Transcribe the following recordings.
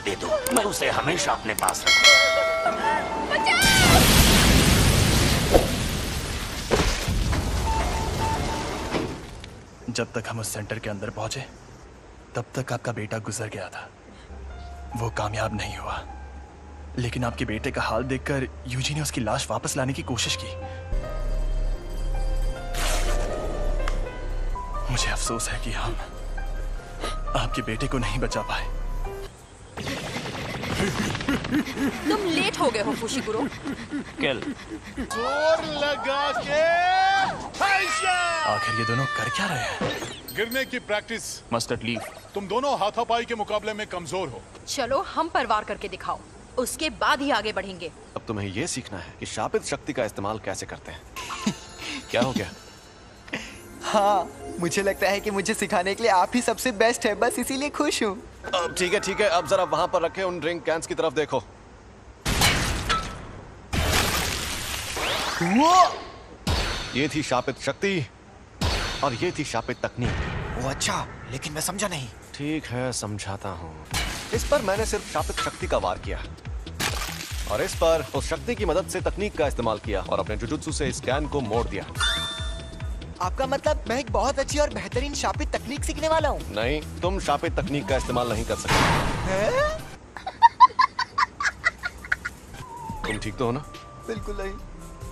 दे दो, मैं उसे हमेशा अपने पास रखूंगा। जब तक हम उस सेंटर के अंदर पहुंचे तब तक आपका बेटा गुजर गया था। वो कामयाब नहीं हुआ, लेकिन आपके बेटे का हाल देखकर यूजी ने उसकी लाश वापस लाने की कोशिश की। मुझे अफसोस है कि हम आपके बेटे को नहीं बचा पाए। तुम लेट हो गए हो फुशिकुरो। किल। जोर लगा के आखिर ये दोनों कर क्या रहे हैं? गिरने की प्रैक्टिस। Mustard leaf. तुम दोनों हाथापाई के मुकाबले में कमजोर हो। चलो हम पर वार करके दिखाओ, उसके बाद ही आगे बढ़ेंगे। अब तुम्हें ये सीखना है कि शापित शक्ति का इस्तेमाल कैसे करते हैं। क्या हो गया? हाँ, मुझे लगता है कि मुझे सिखाने के लिए आप ही सबसे बेस्ट है, बस इसीलिए खुश हूँ। अब ठीक है, अब जरा वहां पर रखे उन ड्रिंक कैंस की तरफ देखो। ये थी शापित शक्ति और ये थी शापित तकनीक। वो अच्छा, लेकिन मैं समझा नहीं। ठीक है, समझाता हूँ। इस पर मैंने सिर्फ शापित शक्ति का वार किया और इस पर उस शक्ति की मदद से तकनीक का इस्तेमाल किया और अपने जुजुत्सु से इस कैन को मोड़ दिया। आपका मतलब मैं एक बहुत अच्छी और बेहतरीन शापित तकनीक सीखने वाला हूँ? नहीं, तुम शापित तकनीक का इस्तेमाल नहीं कर सकते। तुम ठीक तो हो ना? बिल्कुल नहीं,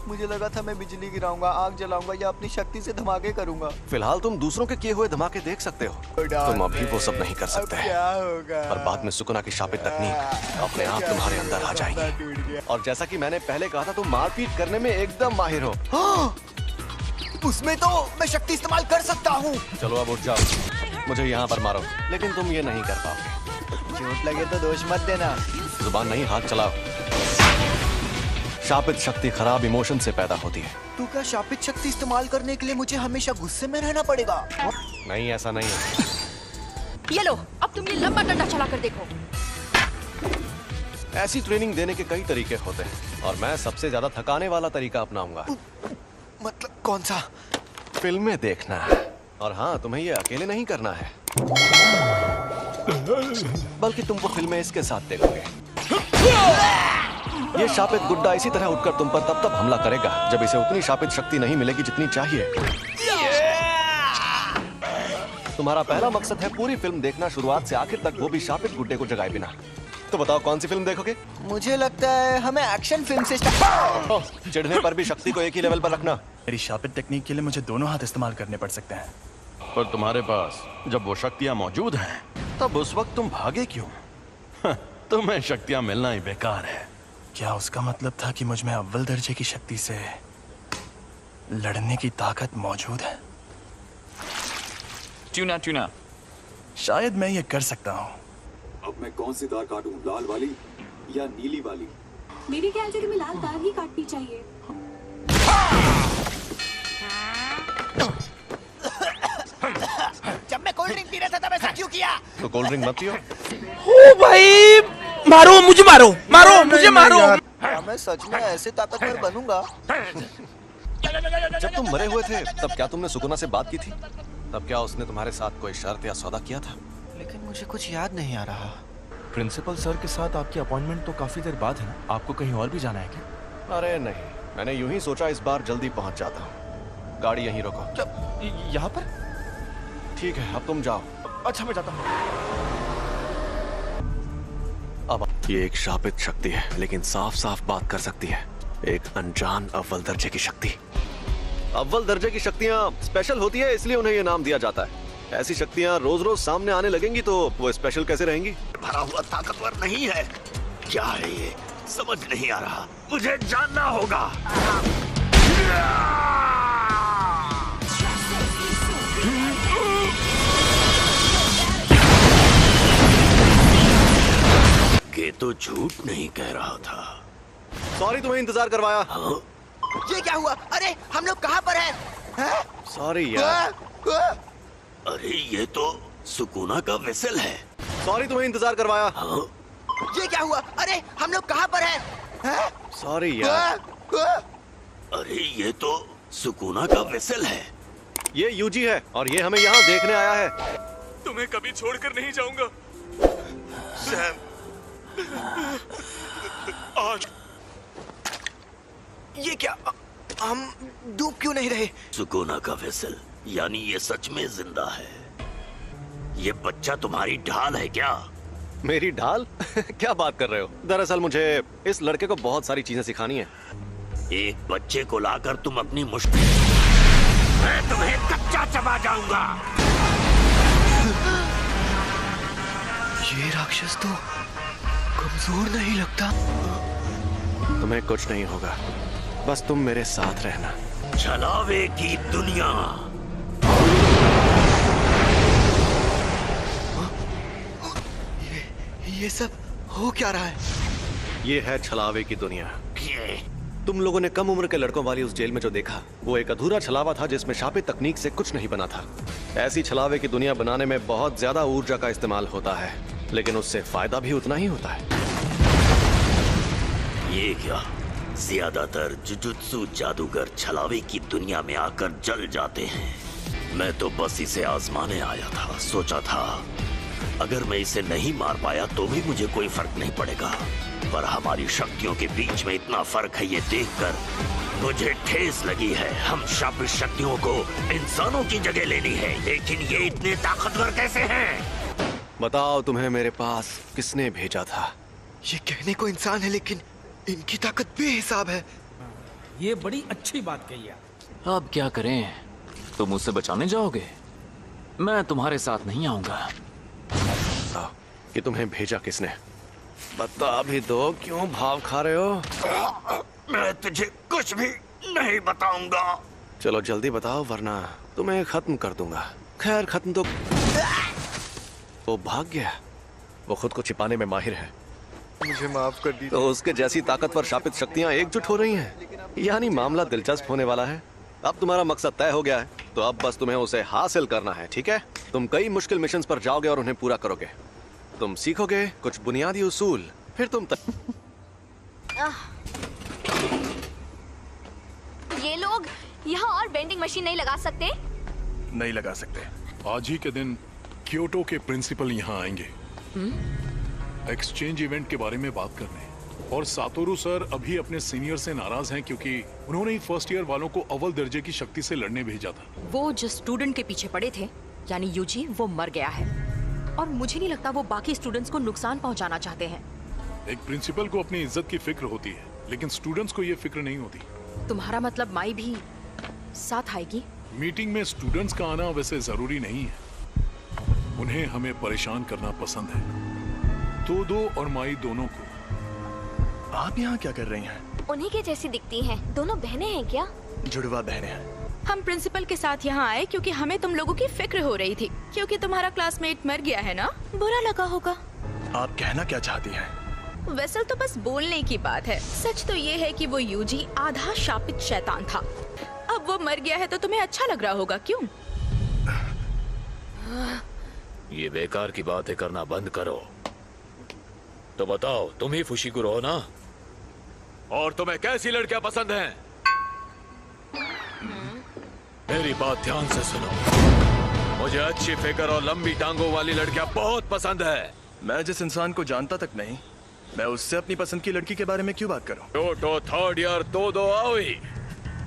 मुझे लगा था मैं बिजली गिराऊंगा, आग जलाऊंगा या अपनी शक्ति से धमाके करूंगा। फिलहाल तुम दूसरों के किए हुए धमाके देख सकते हो। तुम अभी वो सब नहीं कर सकते। क्या होगा? पर बाद में सुकुना की शापित तकनीक अपने आप तुम्हारे अंदर आ जाएगी। और जैसा कि मैंने पहले कहा था, तुम मारपीट करने में एकदम माहिर हो। उसमें तो मैं शक्ति इस्तेमाल कर सकता हूँ। चलो अब उठ जाओ, मुझे यहाँ पर मारो, लेकिन तुम ये नहीं कर पाओगे। चोट लगे तो दोष मत देना। जुबान नहीं, हाथ चलाओ। शापित शक्ति खराब इमोशन से पैदा होती है। तो क्या शापित शक्ति इस्तेमाल करने के लिए मुझे हमेशा गुस्से में रहना पड़ेगा? नहीं, ऐसा नहीं है। ये लो, अब तुम ये लंबा डंडा चला कर देखो। ऐसी ट्रेनिंग देने के कई तरीके होते हैं और मैं सबसे ज्यादा थकाने वाला तरीका अपनाऊंगा। मतलब कौन सा? फिल्में देखना। और हाँ, तुम्हें ये अकेले नहीं करना है, बल्कि तुम वो फिल्में इसके साथ देखोगे। ये शापित गुड्डा इसी तरह उठकर तुम पर तब हमला करेगा जब इसे उतनी शापित शक्ति नहीं मिलेगी जितनी चाहिए। तुम्हारा पहला मकसद है पूरी फिल्म देखना, शुरुआत से आखिर तक, वो भी शापित गुड्डे को जगाए बिना। तो बताओ कौन सी फिल्म देखोगे? मुझे लगता है हमें एक्शन फिल्म से चिढ़ने पर भी शक्ति को एक ही लेवल पर रखना। मेरी शापित तकनीक के लिए मुझे दोनों हाथ इस्तेमाल करने पड़ सकते हैं। पर तुम्हारे पास जब वो शक्तियां मौजूद हैं, तब उस वक्त तुम भागे क्यों? तुम्हें शक्तियां मिलना ही बेकार है। क्या उसका मतलब था कि मुझ में अव्वल दर्जे की शक्ति से लड़ने की ताकत मौजूद है? ट्यूना शायद मैं ये कर सकता हूँ। अब मैं कौन सी तार काटूं, लाल वाली या नीली वाली? मेरे ख्याल से तुम्हें लाल तार ही काटनी चाहिए। जब मैं कोल्ड ड्रिंक पी रहा था तब ऐसा क्यों किया? तो कोल्ड ड्रिंक मत पियो। ओ भाई, मारो मुझे, मारो मुझे, मारो। मैं सच में ऐसे ताकतवर बनूंगा। जब तुम मरे हुए थे तब क्या तुमने सुकुना से बात की थी? तब क्या उसने तुम्हारे साथ कोई शर्त या सौदा किया था? लेकिन मुझे कुछ याद नहीं आ रहा। प्रिंसिपल सर के साथ आपकी अपॉइंटमेंट तो काफी देर बाद है ना? आपको कहीं और भी जाना है क्या? अरे नहीं, मैंने यूं ही सोचा इस बार जल्दी पहुंच जाता हूँ। गाड़ी यहीं रोको। यहाँ पर? ठीक है, अब तुम जाओ। अच्छा, मैं जाता हूँ। अब ये एक शापित शक्ति है, लेकिन साफ साफ बात कर सकती है। एक अनजान अव्वल दर्जे की शक्ति। अव्वल दर्जे की शक्तियाँ स्पेशल होती है, इसलिए उन्हें ये नाम दिया जाता है। ऐसी शक्तियाँ रोज रोज सामने आने लगेंगी तो वो स्पेशल कैसे रहेंगी? भरा हुआ ताकतवर नहीं है। क्या है ये? समझ नहीं आ रहा, मुझे जानना होगा। ये तो झूठ नहीं कह रहा था। सॉरी तुम्हें इंतजार करवाया। ये क्या हुआ? अरे हम लोग कहाँ पर हैं? सॉरी यार। अरे ये तो सुकुना का वेसल है। सॉरी तुम्हें इंतजार करवाया। ये क्या हुआ? अरे हम लोग कहाँ पर हैं? सॉरी यार। अरे ये तो सुकुना का वेसल है। ये यूजी है और ये हमें यहाँ देखने आया है। तुम्हें कभी छोड़कर नहीं जाऊंगा। सैम, आज ये क्या? हम डूब क्यों नहीं रहे? सुकोना का वेसल, यानी ये सच में जिंदा है। ये बच्चा तुम्हारी ढाल है क्या? मेरी ढाल? क्या बात कर रहे हो? दरअसल मुझे इस लड़के को बहुत सारी चीजें सिखानी है। एक बच्चे को लाकर तुम अपनी मुश्किल, मैं तुम्हें कच्चा चबा जाऊंगा। ये राक्षस तो कमजोर नहीं लगता। तुम्हें कुछ नहीं होगा, बस तुम मेरे साथ रहना। छलावे की दुनिया। ये सब हो क्या रहा है? ये है छलावे की दुनिया। तुम लोगों ने कम उम्र के लड़कों वाली उस जेल में जो देखा, वो एक अधूरा छलावा था जिसमें शापित तकनीक से कुछ नहीं बना था। ऐसी छलावे की दुनिया बनाने में बहुत ज्यादा ऊर्जा का इस्तेमाल होता है, लेकिन उससे फायदा भी उतना ही होता है। ये क्या? ज्यादातर जुजुत्सु जादूगर छलावे की दुनिया में आकर जल जाते हैं। मैं तो बस इसे आजमाने आया था। सोचा था अगर मैं इसे नहीं मार पाया तो भी मुझे कोई फर्क नहीं पड़ेगा, पर हमारी शक्तियों के बीच में इतना फर्क है, ये देखकर मुझे ठेस लगी है। हम शापित शक्तियों को इंसानों की जगह लेनी है, लेकिन ये इतने ताकतवर कैसे हैं? बताओ, तुम्हें मेरे पास किसने भेजा था? ये कहने को इंसान है, लेकिन इनकी ताकत बेहिसाब है। ये बड़ी अच्छी बात कही है। अब क्या करें? तुम मुझसे बचाने जाओगे? मैं तुम्हारे साथ नहीं आऊंगा। कि तुम्हें भेजा किसने? बता भी दो, क्यों भाव खा रहे हो? मैं तुझे कुछ भी नहीं बताऊंगा। चलो जल्दी बताओ, वरना तुम्हें खत्म कर दूंगा। खैर, खत्म तो वो भाग गया। वो खुद को छिपाने में माहिर है। मुझे माफ कर दीजिए। तो उसके जैसी ताकतवर शापित शक्तियां एकजुट हो रही हैं, यानी मामला दिलचस्प होने वाला है। अब तुम्हारा मकसद तय हो गया है, तो अब बस तुम्हें उसे हासिल करना है, ठीक है? तुम कई मुश्किल मिशंस पर जाओगे और उन्हें पूरा करोगे। तुम सीखोगे कुछ बुनियादी उसूल, फिर तुम ये लोग यहाँ और बेंडिंग मशीन नहीं लगा सकते? नहीं लगा सकते। आज ही के दिन क्योटो के प्रिंसिपल यहाँ आएंगे एक्सचेंज इवेंट के बारे में बात करने। और सातोरू सर अभी अपने सीनियर से नाराज हैं क्योंकि उन्होंने ही फर्स्ट ईयर वालों को अव्वल दर्जे की शक्ति से लड़ने भेजा था। वो जिस स्टूडेंट के पीछे पड़े थे, यानी यूजी, वो मर गया है और मुझे नहीं लगता वो बाकी स्टूडेंट्स को नुकसान पहुंचाना चाहते हैं। एक प्रिंसिपल को अपनी इज्जत की फिक्र होती है, लेकिन स्टूडेंट्स को ये फिक्र नहीं होती। तुम्हारा मतलब माई भी साथ आएगी? मीटिंग में स्टूडेंट्स का आना वैसे जरूरी नहीं है। उन्हें हमें परेशान करना पसंद है। दो और माई दोनों को। आप यहाँ क्या कर रही हैं? उन्हीं के जैसी दिखती हैं। दोनों बहनें हैं क्या? जुड़वा बहनें हैं। हम प्रिंसिपल के साथ यहाँ आए क्योंकि हमें तुम लोगों की फिक्र हो रही थी, क्योंकि तुम्हारा क्लासमेट मर गया है ना। बुरा लगा होगा। आप कहना क्या चाहती हैं? वेसल तो बस बोलने की बात है। सच तो ये है कि वो यूजी आधा शापित शैतान था। अब वो मर गया है तो तुम्हें अच्छा लग रहा होगा, क्यों? ये बेकार की बातें करना बंद करो। तो बताओ, तुम ही फुशिकुरो हो ना? और तुम्हें कैसी लड़कियां पसंद हैं? मेरी बात ध्यान से सुनो। मुझे अच्छी फिगर और लंबी टांगों वाली लड़कियां बहुत पसंद है। मैं जिस इंसान को जानता तक नहीं, मैं उससे अपनी पसंद की लड़की के बारे में क्यों बात करूं? क्योटो थर्ड ईयर दो आओई,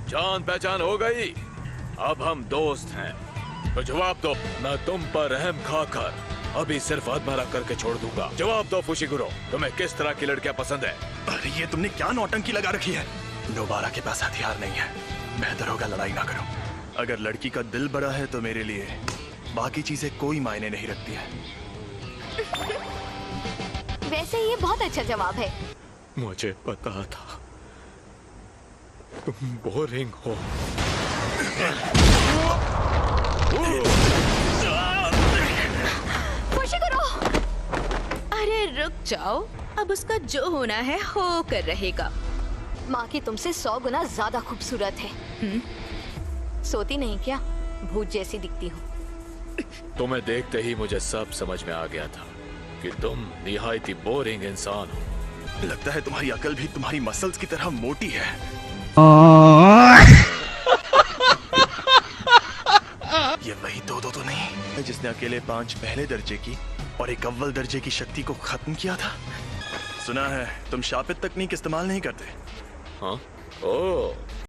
जान पहचान हो गई। अब हम दोस्त हैं, तो जवाब दो। मैं तुम पर रहम खाकर अभी सिर्फ अधमरा करके छोड़ दूंगा। जवाब दो फुशिकुरो, तुम्हें किस तरह की लड़कियां पसंद है? अरे ये तुमने क्या नौटंकी लगा रखी है? नोबारा के पास हथियार नहीं है। बेहतर होगा लड़ाई ना करो। अगर लड़की का दिल बड़ा है तो मेरे लिए बाकी चीजें कोई मायने नहीं रखती है। वैसे ये बहुत अच्छा जवाब है। मुझे पता था तुम बोरिंग हो। फुशिकुरो! अरे रुक जाओ, अब उसका जो होना है हो कर रहेगा। माँ की तुमसे 100 गुना ज्यादा खूबसूरत है। सोती नहीं क्या? भूत जैसी दिखती हो। तुम्हें देखते ही मुझे सब समझ में आ गया था कि तुम निहायत ही बोरिंग इंसान हो। लगता है तुम्हारी अकल भी तुम्हारी मसल्स की तरह मोटी है। ये वही दो तो नहीं है जिसने अकेले 5 पहले दर्जे की और एक अव्वल दर्जे की शक्ति को खत्म किया था? सुना है तुम शापित तकनीक इस्तेमाल नहीं करते। हाँ? ओह